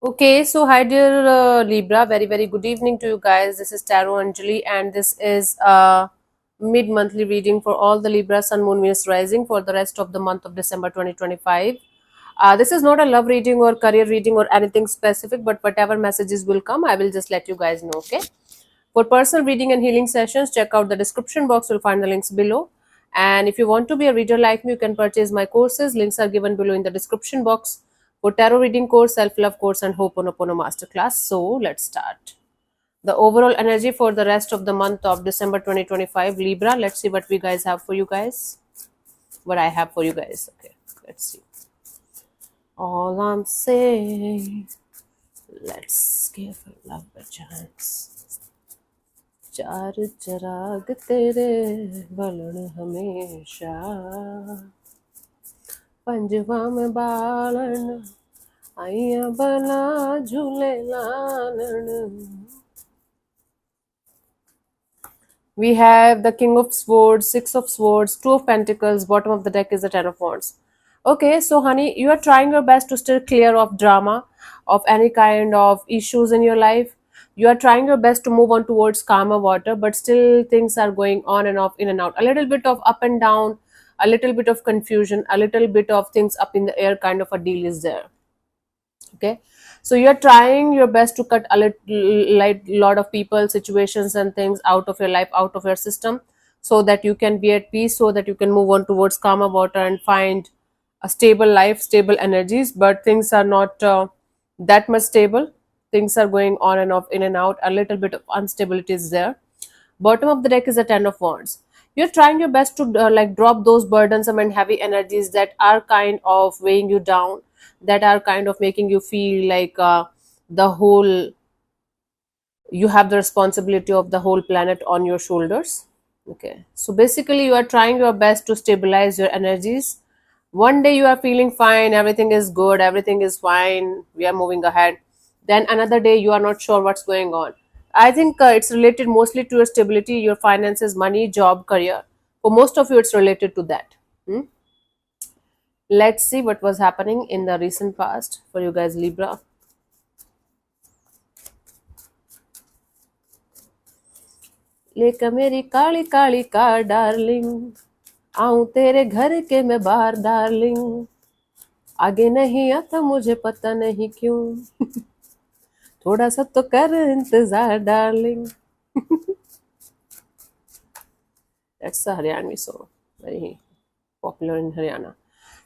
Okay, so hi dear Libra, very good evening to you guys. This is Tarot Anjali, and this is a mid-monthly reading for all the Libra Sun, Moon, Venus rising for the rest of the month of December 2025. This is not a love reading or career reading or anything specific, but whatever messages will come, I will just let you guys know. Okay. For personal reading and healing sessions, check out the description box. You'll find the links below. And if you want to be a reader like me, you can purchase my courses. Links are given below in the description box for tarot reading course, self-love course, and Ho'oponopono masterclass. So let's start. The overall energy for the rest of the month of December 2025, Libra. Let's see what we guys have for you guys. What I have for you guys. Okay, let's see. All I'm saying, let's give love a chance. चार चराग तेरे बलण हमेशा पंजवा में बालन आइया बना झूले लालन. We have the King of Swords, Six of Swords, Two of Pentacles, bottom of the deck is the Ten of Wands. Okay, so honey, you are trying your best to steer clear of drama, of any kind of issues in your life. You are trying your best to move on towards calmer water, but still things are going on and off, in and out. A little bit of up and down, a little bit of confusion, a little bit of things up in the air kind of a deal is there. Okay, so you're trying your best to cut a like lot of people, situations and things out of your life, out of your system, so that you can be at peace, so that you can move on towards calmer water and find a stable life, stable energies. But things are not that much stable. Things are going on and off, in and out. A little bit of instability is there. Bottom of the deck is the Ten of Wands. You're trying your best to like drop those burdensome and heavy energies that are kind of weighing you down, that are kind of making you feel like the whole you have the responsibility of the whole planet on your shoulders. Okay, so basically you are trying your best to stabilize your energies. One day you are feeling fine, everything is good, everything is fine, we are moving ahead. Then another day you are not sure what's going on. I think it's related mostly to your stability, your finances, money, job, career. For most of you it's related to that. Hmm? Let's see what was happening in the recent past for you guys, Libra. लेकर मेरी Kali Kali car darling, आऊं तेरे घर के मैं बाहर darling, आगे नहीं आता मुझे पता नहीं क्यों, थोड़ा सा तो कर इंतजार darling. That's a Haryanvi song, very popular in Haryana.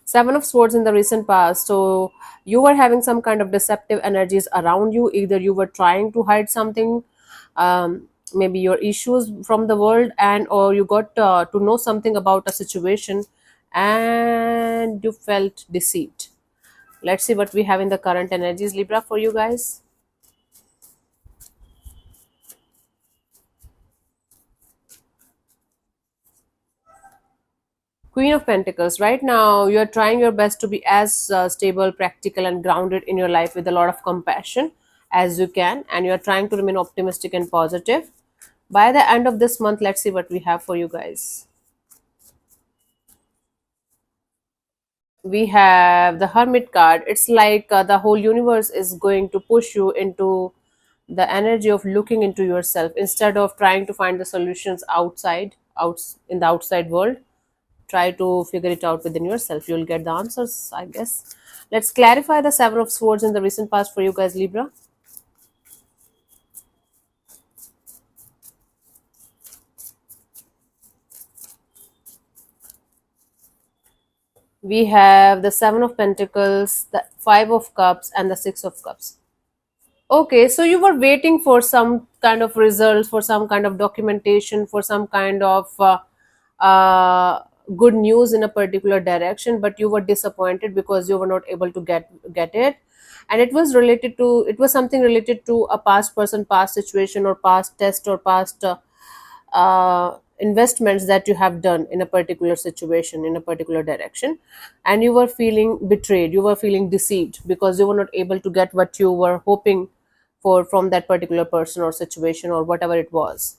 Seven of Swords in the recent past. So you were having some kind of deceptive energies around you. Either you were trying to hide something, maybe your issues from the world, and or you got to know something about a situation, and you felt deceived. Let's see what we have in the current energies, Libra, for you guys. Queen of Pentacles. Right now, you're trying your best to be as stable, practical, and grounded in your life with a lot of compassion as you can, and you're trying to remain optimistic and positive. By the end of this month, let's see what we have for you guys. We have the Hermit card. It's like the whole universe is going to push you into the energy of looking into yourself instead of trying to find the solutions out in the outside world. Try to figure it out within yourself. You'll get the answers, I guess. Let's clarify the Seven of Swords in the recent past for you guys, Libra. We have the Seven of Pentacles, the Five of Cups, and the Six of Cups. Okay, so you were waiting for some kind of results, for some kind of documentation, for some kind of good news in a particular direction, but you were disappointed because you were not able to get it, and it was something related to a past person, past situation, or past test, or past investments that you have done in a particular situation, in a particular direction, and you were feeling betrayed, you were feeling deceived because you were not able to get what you were hoping for from that particular person or situation or whatever it was.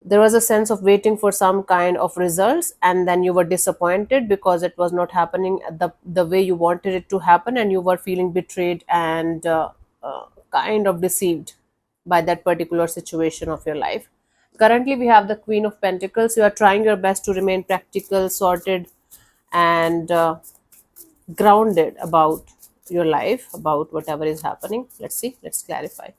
There was a sense of waiting for some kind of results, and then you were disappointed because it was not happening the way you wanted it to happen, and you were feeling betrayed and kind of deceived by that particular situation of your life. Currently we have the Queen of Pentacles. You are trying your best to remain practical, sorted, and grounded about your life, about whatever is happening. Let's see, let's clarify.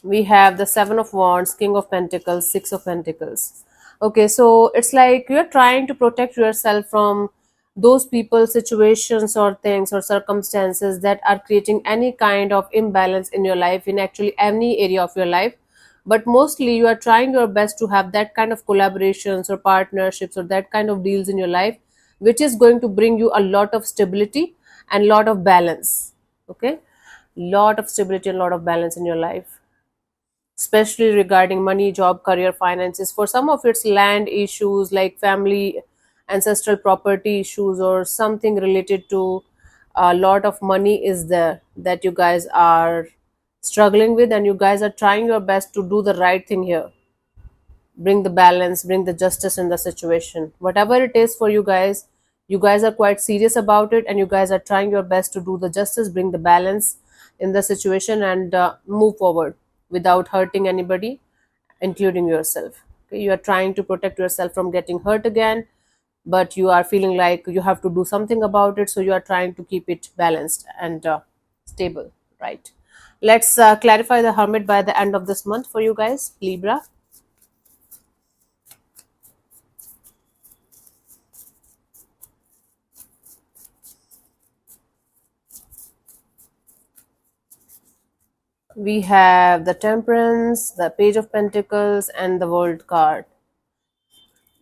We have the Seven of Wands, King of Pentacles, Six of Pentacles. Okay, so it's like you're trying to protect yourself from those people, situations, or things or circumstances that are creating any kind of imbalance in your life, in actually any area of your life. But mostly you are trying your best to have that kind of collaborations or partnerships or that kind of deals in your life, which is going to bring you a lot of stability and lot of balance. Okay, lot of stability and lot of balance in your life, especially regarding money, job, career, finances. For some of it's land issues like family, ancestral property issues, or something related to a lot of money is there that you guys are struggling with, and you guys are trying your best to do the right thing here. Bring the balance, bring the justice in the situation. Whatever it is for you guys are quite serious about it, and you guys are trying your best to do the justice, bring the balance in the situation, and move forward without hurting anybody, including yourself. Okay? You are trying to protect yourself from getting hurt again, but you are feeling like you have to do something about it, so you are trying to keep it balanced and stable, right? Let's clarify the Hermit by the end of this month for you guys, Libra. We have the Temperance, the Page of Pentacles, and the World card.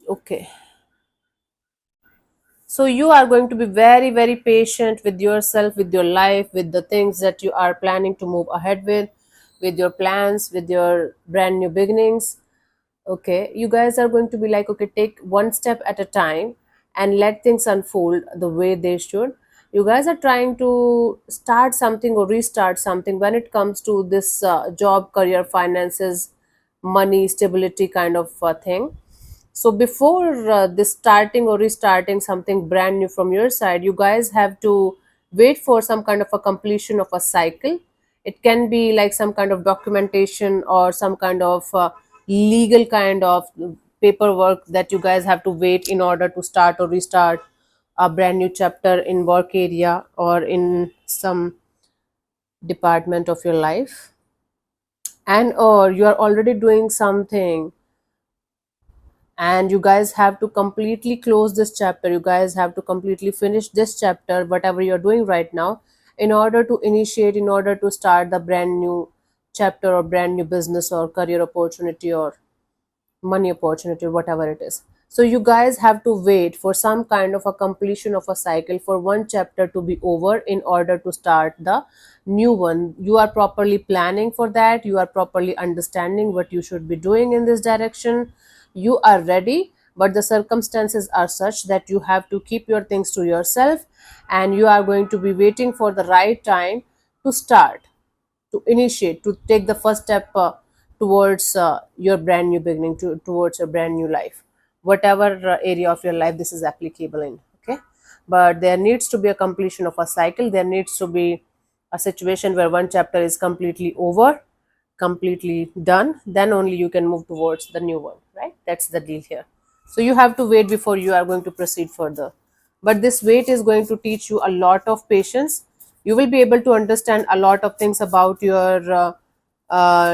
Okay. So you are going to be very, very patient with yourself, with your life, with the things that you are planning to move ahead with your plans, with your brand new beginnings. Okay. You guys are going to be like, okay, take one step at a time and let things unfold the way they should. You guys are trying to start something or restart something when it comes to this job, career, finances, money, stability kind of thing. So before this starting or restarting something brand new from your side, you guys have to wait for some kind of a completion of a cycle. It can be like some kind of documentation or some kind of legal kind of paperwork that you guys have to wait in order to start or restart a brand new chapter in work area or in some department of your life. And or you are already doing something and you guys have to completely close this chapter, you guys have to completely finish this chapter, whatever you're doing right now, in order to initiate, in order to start the brand new chapter or brand new business or career opportunity or money opportunity, whatever it is. So you guys have to wait for some kind of a completion of a cycle, for one chapter to be over in order to start the new one. You are properly planning for that, you are properly understanding what you should be doing in this direction, you are ready, but the circumstances are such that you have to keep your things to yourself, and you are going to be waiting for the right time to start, to initiate, to take the first step towards your brand new beginning, towards your brand new life, whatever area of your life this is applicable in. Okay, but there needs to be a completion of a cycle, there needs to be a situation where one chapter is completely over, completely done, then only you can move towards the new one, right? That's the deal here. So you have to wait before you are going to proceed further, but this wait is going to teach you a lot of patience. You will be able to understand a lot of things about your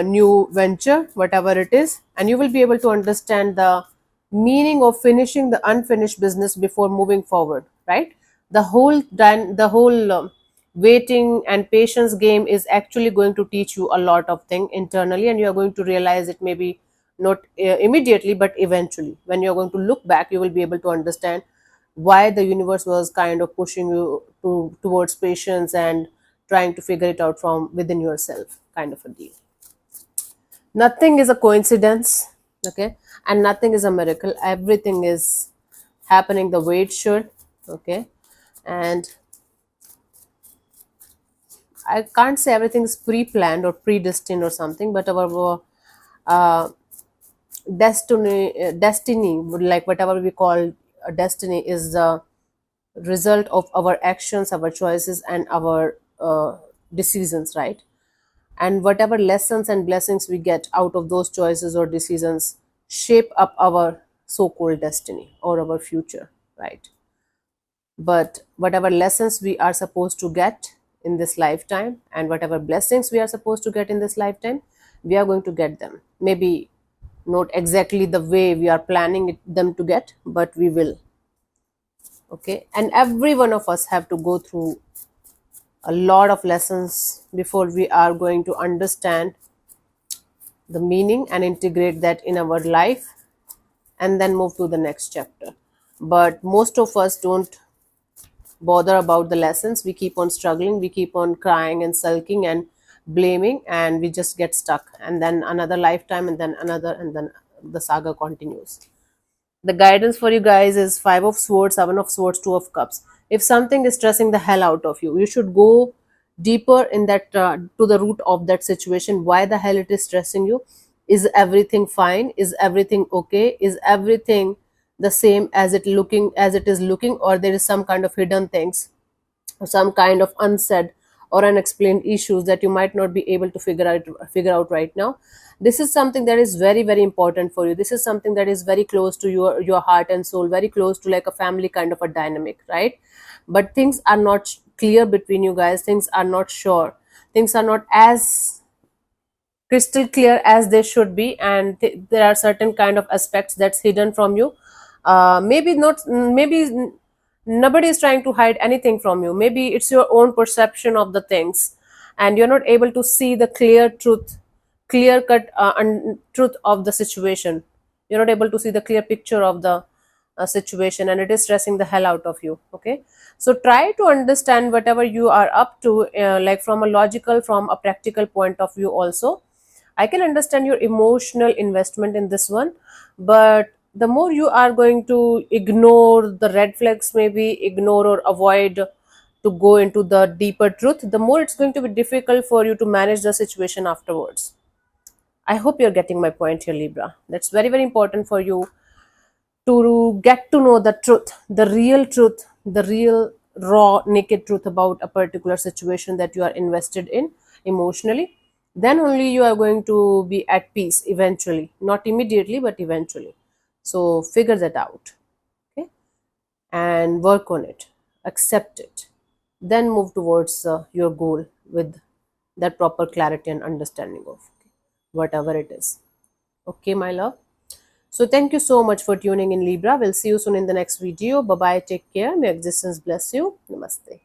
new venture, whatever it is, and you will be able to understand the meaning of finishing the unfinished business before moving forward, right? The whole waiting and patience game is actually going to teach you a lot of things internally, and you are going to realize it, maybe not immediately, but eventually when you are going to look back, you will be able to understand why the universe was kind of pushing you towards patience and trying to figure it out from within yourself, kind of a deal. Nothing is a coincidence, okay, and nothing is a miracle. Everything is happening the way it should, okay. And I can't say everything is pre-planned or predestined or something, but our uh, destiny, like whatever we call a destiny, is the result of our actions, our choices, and our decisions, right? And whatever lessons and blessings we get out of those choices or decisions shape up our so-called destiny or our future, right? But whatever lessons we are supposed to get in this lifetime and whatever blessings we are supposed to get in this lifetime, we are going to get them. Maybe not exactly the way we are planning them to get, but we will. Okay, and every one of us have to go through a lot of lessons before we are going to understand the meaning and integrate that in our life and then move to the next chapter. But most of us don't bother about the lessons. We keep on struggling, we keep on crying and sulking and blaming, and we just get stuck, and then another lifetime, and then another, and then the saga continues. The guidance for you guys is Five of Swords, Seven of Swords, Two of Cups. If something is stressing the hell out of you, you should go deeper in that, to the root of that situation. Why the hell it is stressing you? Is everything fine? Is everything okay? Is everything the same as it is looking, or there is some kind of hidden things, or some kind of unsaid or unexplained issues that you might not be able to figure out right now? This is something that is very, very important for you. This is something that is very close to your heart and soul, very close to like a family kind of a dynamic, right? But things are not clear between you guys. Things are not sure. Things are not as crystal clear as they should be, and there are certain kind of aspects that's hidden from you. Maybe not, maybe nobody is trying to hide anything from you. Maybe it's your own perception of the things, and you're not able to see the clear cut truth of the situation. You're not able to see the clear picture of the situation, and it is stressing the hell out of you. Okay, so try to understand whatever you are up to, like from a logical, from a practical point of view also. I can understand your emotional investment in this one, but the more you are going to ignore the red flags, maybe ignore or avoid to go into the deeper truth, the more it's going to be difficult for you to manage the situation afterwards. I hope you're getting my point here, Libra. That's very, very important for you to get to know the truth, the real, raw, naked truth about a particular situation that you are invested in emotionally. Then only you are going to be at peace eventually, not immediately, but eventually. So figure that out, okay, and work on it, accept it, then move towards your goal with that proper clarity and understanding of whatever it is. Okay, my love. So thank you so much for tuning in, Libra. We'll see you soon in the next video. Bye bye. Take care. May existence bless you. Namaste.